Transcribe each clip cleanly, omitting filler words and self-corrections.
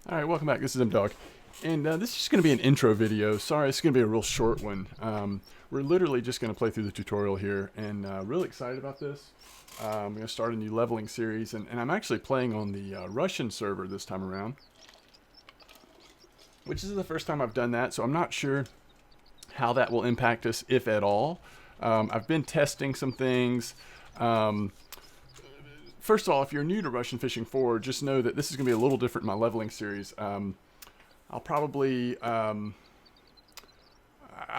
All right, welcome back. This is M-Dog. And this is just going to be an intro video. Sorry, it's going to be a real short one. We're literally just going to play through the tutorial here, and really excited about this. I'm going to start a new leveling series, and I'm actually playing on the Russian server this time around, which is the first time I've done that, so I'm not sure how that will impact us, if at all. I've been testing some things. First of all, if you're new to Russian Fishing 4, just know that this is going to be a little different in my leveling series. I'll probably, I'm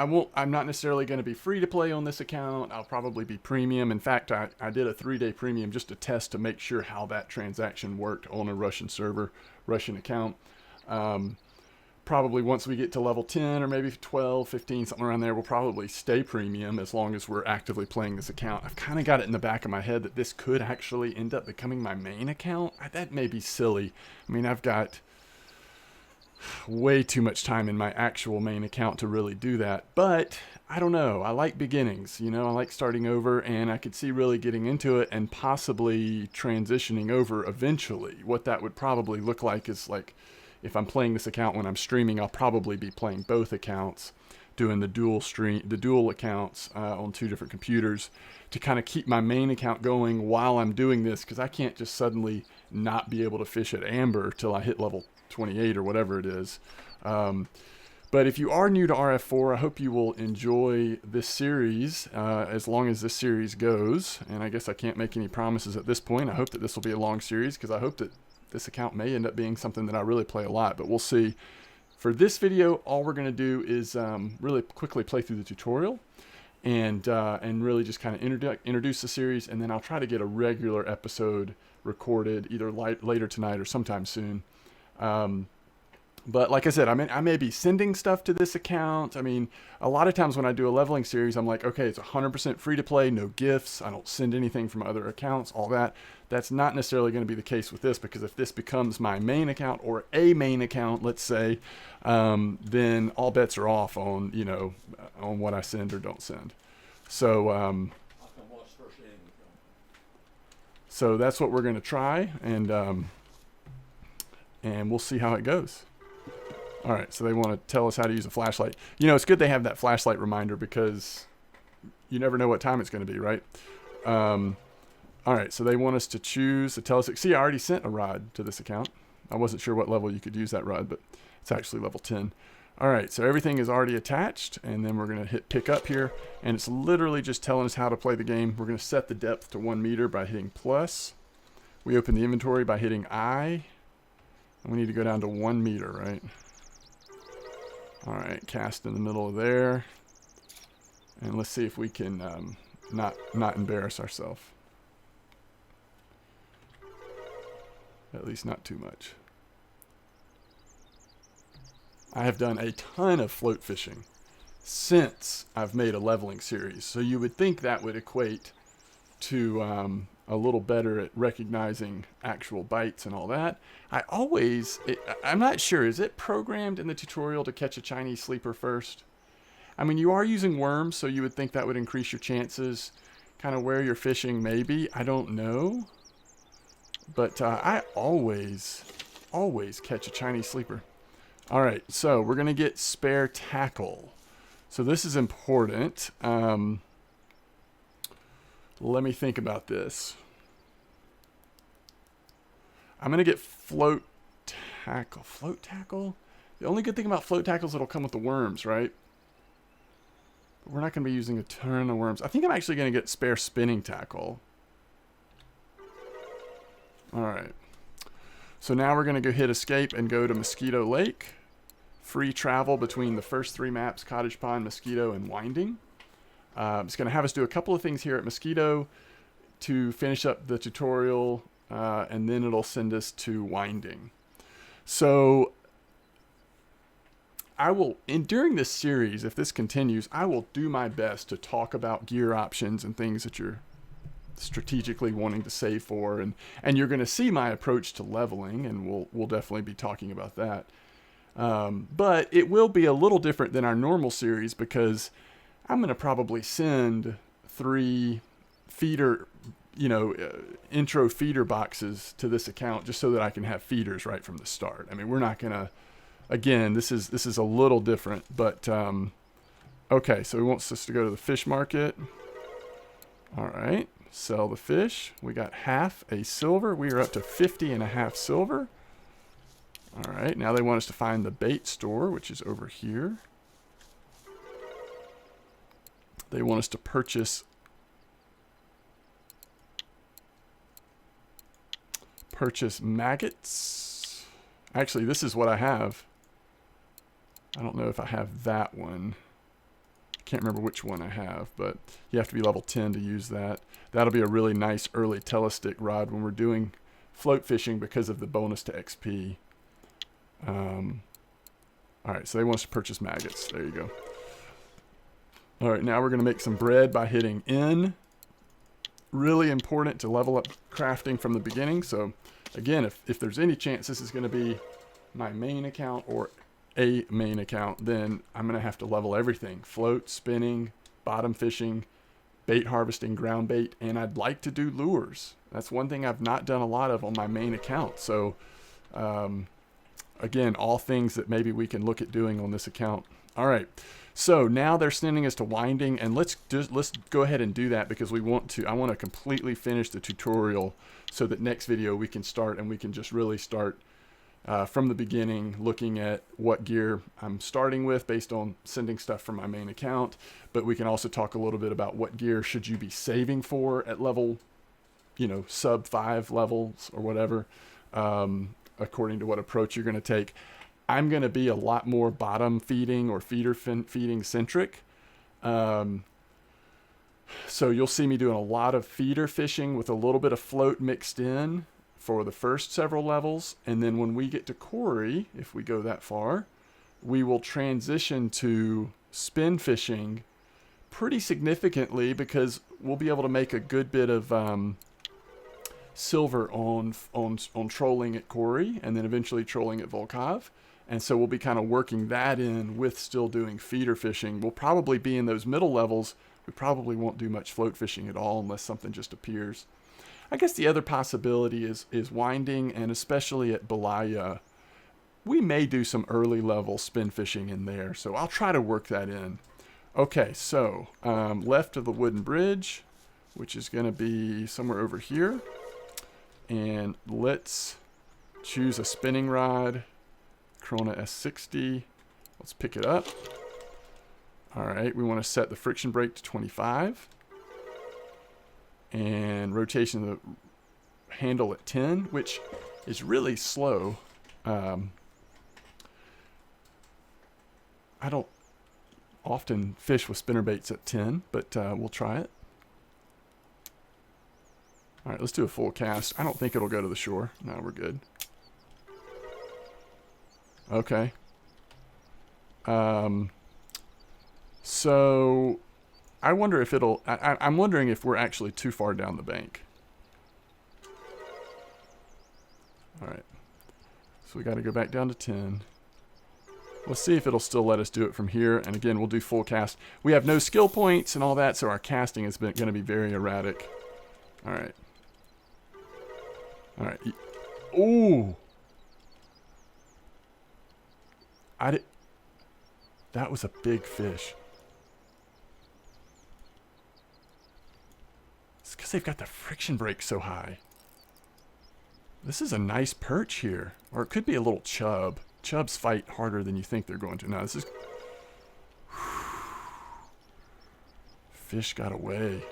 not necessarily going to be free to play on this account. I'll probably be premium. In fact, I did a 3-day premium just to test to make sure how that transaction worked on a Russian server, Russian account. Probably once we get to level 10 or maybe 12, 15, something around there, we'll probably stay premium as long as we're actively playing this account. I've kind of got it in the back of my head that this could actually end up becoming my main account. That may be silly. I mean, I've got way too much time in my actual main account to really do that, but I don't know. I like beginnings, you know, I like starting over, and I could see really getting into it and possibly transitioning over eventually. What that would probably look like is like, if I'm playing this account when I'm streaming, I'll probably be playing both accounts, doing the dual accounts on 2 different computers to kind of keep my main account going while I'm doing this, because I can't just suddenly not be able to fish at Amber till I hit level 28 or whatever it is. But if you are new to RF4, I hope you will enjoy this series as long as this series goes. And I guess I can't make any promises at this point. I hope that this will be a long series, because I hope that this account may end up being something that I really play a lot, but we'll see. For this video, all we're going to do is really quickly play through the tutorial and really just kind of introduce the series, and then I'll try to get a regular episode recorded either later tonight or sometime soon. But like I said, I may be sending stuff to this account. I mean, a lot of times when I do a leveling series, I'm like, okay, it's 100% free to play, no gifts. I don't send anything from other accounts, all that. That's not necessarily going to be the case with this, because if this becomes my main account or a main account, let's say, then all bets are off on, you know, on what I send or don't send. So, so that's what we're going to try, and we'll see how it goes. All right, so they want to tell us how to use a flashlight. You know, it's good they have that flashlight reminder, because you never know what time it's going to be, right? All right, so they want us to choose to tell us. See, I already sent a rod to this account. I wasn't sure what level you could use that rod, but it's actually level 10. All right, so everything is already attached, and then we're going to hit pick up here, and it's literally just telling us how to play the game. We're going to set the depth to 1 meter by hitting plus. We open the inventory by hitting I, and we need to go down to 1 meter, right? All right, cast in the middle of there, and let's see if we can not embarrass ourselves. At least not too much. I have done a ton of float fishing since I've made a leveling series, so you would think that would equate to a little better at recognizing actual bites and all that. I'm not sure, is it programmed in the tutorial to catch a Chinese sleeper first? I mean, you are using worms, so you would think that would increase your chances. Kind of where you're fishing, maybe, I don't know. But I always catch a Chinese sleeper. All right, so we're going to get spare tackle. So this is important. Let me think about this. I'm going to get float tackle. Float tackle? The only good thing about float tackle is it'll come with the worms, right? But we're not going to be using a ton of worms. I think I'm actually going to get spare spinning tackle. All right. So now we're going to go hit escape and go to Mosquito Lake. Free travel between the first 3 maps, Cottage Pond, Mosquito, and Winding. It's going to have us do a couple of things here at Mosquito to finish up the tutorial, and then it'll send us to Winding. So during this series, if this continues, I will do my best to talk about gear options and things that you're strategically wanting to save for, and you're going to see my approach to leveling, and we'll definitely be talking about that. But it will be a little different than our normal series, because I'm going to probably send 3 feeder intro feeder boxes to this account just so that I can have feeders right from the start. I mean, we're not gonna. Again, this is a little different, but okay. So he wants us to go to the fish market. All right, sell the fish. We got half a silver. We are up to 50 and a half silver. All right, now they want us to find the bait store, which is over here. They want us to purchase maggots. Actually, this is what I have. I don't know if I have that one. I can't remember which one I have, but you have to be level 10 to use that. That'll be a really nice early telestick rod when we're doing float fishing because of the bonus to XP. All right, so they want us to purchase maggots. There you go. All right, now we're going to make some bread by hitting N. Really important to level up crafting from the beginning. So again, if there's any chance this is going to be my main account or a main account, then I'm going to have to level everything. Float, spinning, bottom fishing, bait harvesting, ground bait, and I'd like to do lures. That's one thing I've not done a lot of on my main account. So again, all things that maybe we can look at doing on this account. All right, so now they're sending us to winding, and let's go ahead and do that because I want to completely finish the tutorial so that next video we can start and we can just really start from the beginning, looking at what gear I'm starting with based on sending stuff from my main account. But we can also talk a little bit about what gear should you be saving for at level, sub 5 levels or whatever, according to what approach you're going to take. I'm going to be a lot more bottom feeding or feeder feeding centric. So you'll see me doing a lot of feeder fishing with a little bit of float mixed in for the first several levels. And then when we get to Quarry, if we go that far, we will transition to spin fishing pretty significantly because we'll be able to make a good bit of silver on trolling at Quarry and then eventually trolling at Volkov. And so we'll be kind of working that in with still doing feeder fishing. We'll probably be in those middle levels. We probably won't do much float fishing at all unless something just appears. I guess the other possibility is winding, and especially at Belaya, we may do some early level spin fishing in there. So I'll try to work that in. Okay, so left of the wooden bridge, which is going to be somewhere over here. And let's choose a spinning rod. Corona S60. Let's pick it up. All right, we want to set the friction brake to 25. And rotation of the handle at 10, which is really slow. I don't often fish with spinnerbaits at 10, but we'll try it. All right, let's do a full cast. I don't think it'll go to the shore. No, we're good. Okay. So I wonder if it'll, I'm wondering if we're actually too far down the bank. All right. So we got to go back down to 10. Let's see if it'll still let us do it from here. And again, we'll do full cast. We have no skill points and all that, so our casting is going to be very erratic. All right. All right. Ooh. That was a big fish. It's because they've got the friction brake so high. This is a nice perch here. Or it could be a little chub. Chubs fight harder than you think they're going to. No, this is... Fish got away.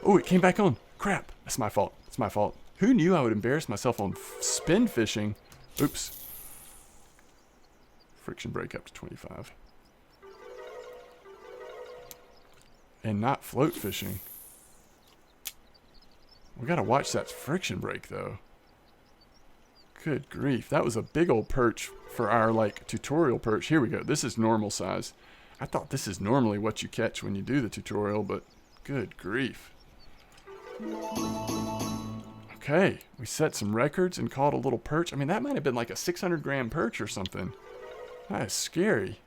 Oh, it came back on. Crap. That's my fault. It's my fault. Who knew I would embarrass myself on spin fishing? Oops. Friction brake up to 25. And not float fishing. We gotta watch that friction brake though. Good grief. That was a big old perch for our tutorial perch. Here we go. This is normal size. I thought this is normally what you catch when you do the tutorial, but good grief. Okay, we set some records and caught a little perch. I mean, that might have been like a 600-gram perch or something. That is scary.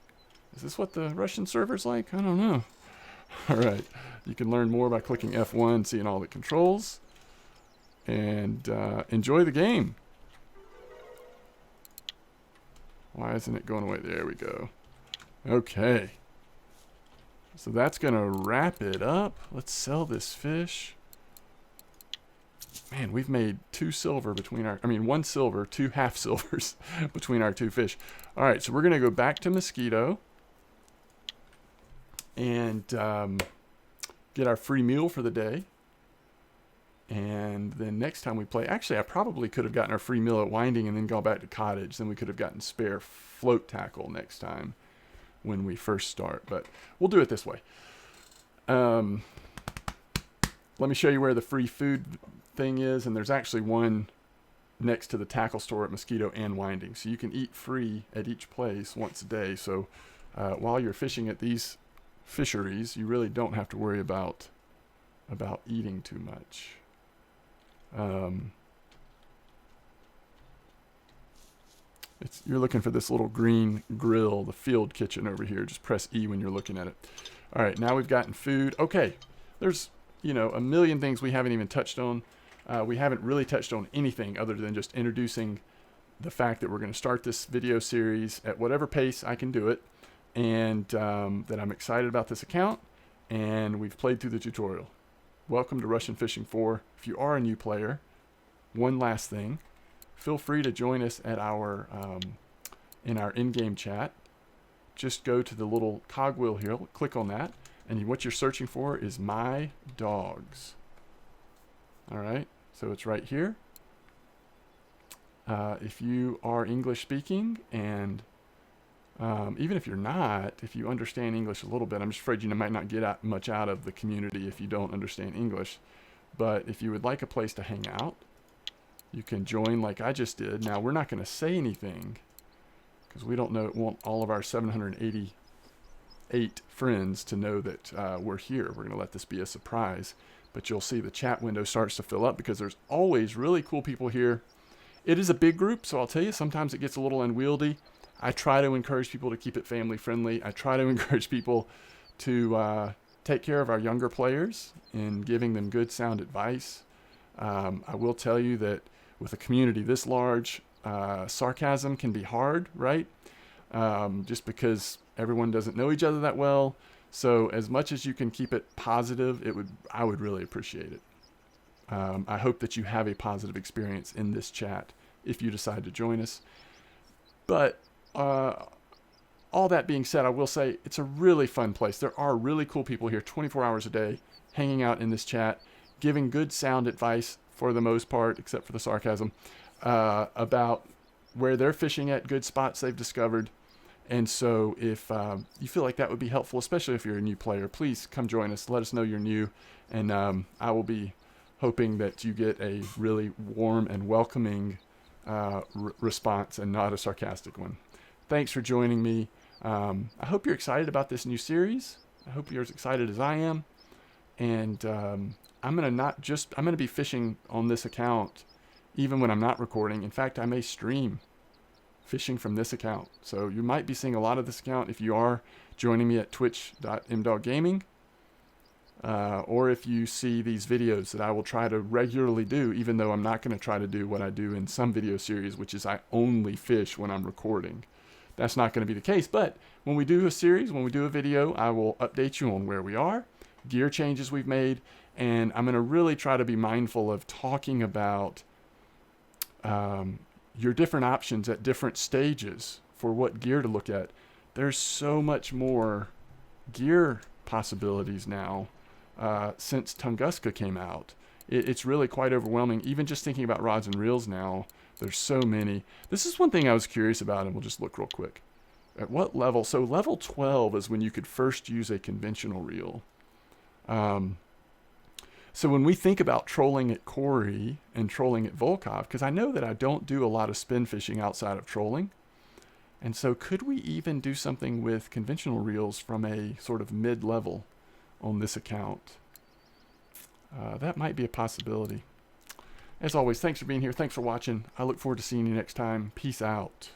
Is this what the Russian server's like? I don't know. All right. You can learn more by clicking F1, seeing all the controls. and enjoy the game. Why isn't it going away? There we go. Okay. So that's going to wrap it up. Let's sell this fish. Man, we've made 2 silver between our... I mean, 1 silver, 2 half silvers between our 2 fish. All right, so we're going to go back to Mosquito and get our free meal for the day. And then next time we play... Actually, I probably could have gotten our free meal at Winding and then gone back to Cottage. Then we could have gotten spare float tackle next time when we first start. But we'll do it this way. Let me show you where the free food thing is. And there's actually one next to the tackle store at Mosquito and Winding. So you can eat free at each place once a day. So while you're fishing at these fisheries, you really don't have to worry about eating too much. You're looking for this little green grill, the field kitchen over here. Just press E when you're looking at it. All right, now we've gotten food. Okay, there's, you know, a million things we haven't even touched on. We haven't really touched on anything other than just introducing the fact that we're going to start this video series at whatever pace I can do it, and that I'm excited about this account, and we've played through the tutorial. Welcome to Russian Fishing 4. If you are a new player, one last thing. Feel free to join us at our in our in-game chat. Just go to the little cogwheel here, click on that, and what you're searching for is My Dogs. All right, so it's right here. If you are English speaking, and even if you're not, if you understand English a little bit, I'm just afraid you might not get much out of the community if you don't understand English. But if you would like a place to hang out, you can join like I just did. Now, we're not going to say anything because we don't want all of our 788 friends to know that we're here. We're going to let this be a surprise. But you'll see the chat window starts to fill up because there's always really cool people here. It is a big group, so I'll tell you, sometimes it gets a little unwieldy. I try to encourage people to keep it family friendly. I try to encourage people to take care of our younger players and giving them good sound advice. I will tell you that with a community this large, sarcasm can be hard, right? Just because everyone doesn't know each other that well. So as much as you can keep it positive, I would really appreciate it. I hope that you have a positive experience in this chat if you decide to join us. But all that being said, I will say it's a really fun place. There are really cool people here 24 hours a day hanging out in this chat, giving good sound advice for the most part, except for the sarcasm, about where they're fishing at, good spots they've discovered. And so if you feel like that would be helpful, especially if you're a new player, please come join us. Let us know you're new, and I will be hoping that you get a really warm and welcoming response and not a sarcastic one. Thanks for joining me. I hope you're excited about this new series. I hope you're as excited as I am. And I'm going to be fishing on this account even when I'm not recording. In fact, I may stream fishing from this account. So you might be seeing a lot of this account if you are joining me at twitch.mdoggaming. Or if you see these videos that I will try to regularly do, even though I'm not going to try to do what I do in some video series, which is I only fish when I'm recording. That's not going to be the case. But when we do a series, when we do a video, I will update you on where we are, gear changes we've made, and I'm going to really try to be mindful of talking about your different options at different stages for what gear to look at. There's so much more gear possibilities now since Tunguska came out. It's really quite overwhelming. Even just thinking about rods and reels now, there's so many. This is one thing I was curious about, and we'll just look real quick. At what level? So level 12 is when you could first use a conventional reel. So when we think about trolling at Cory and trolling at Volkov, because I know that I don't do a lot of spin fishing outside of trolling, and so could we even do something with conventional reels from a sort of mid-level on this account? That might be a possibility. As always, thanks for being here. Thanks for watching. I look forward to seeing you next time. Peace out.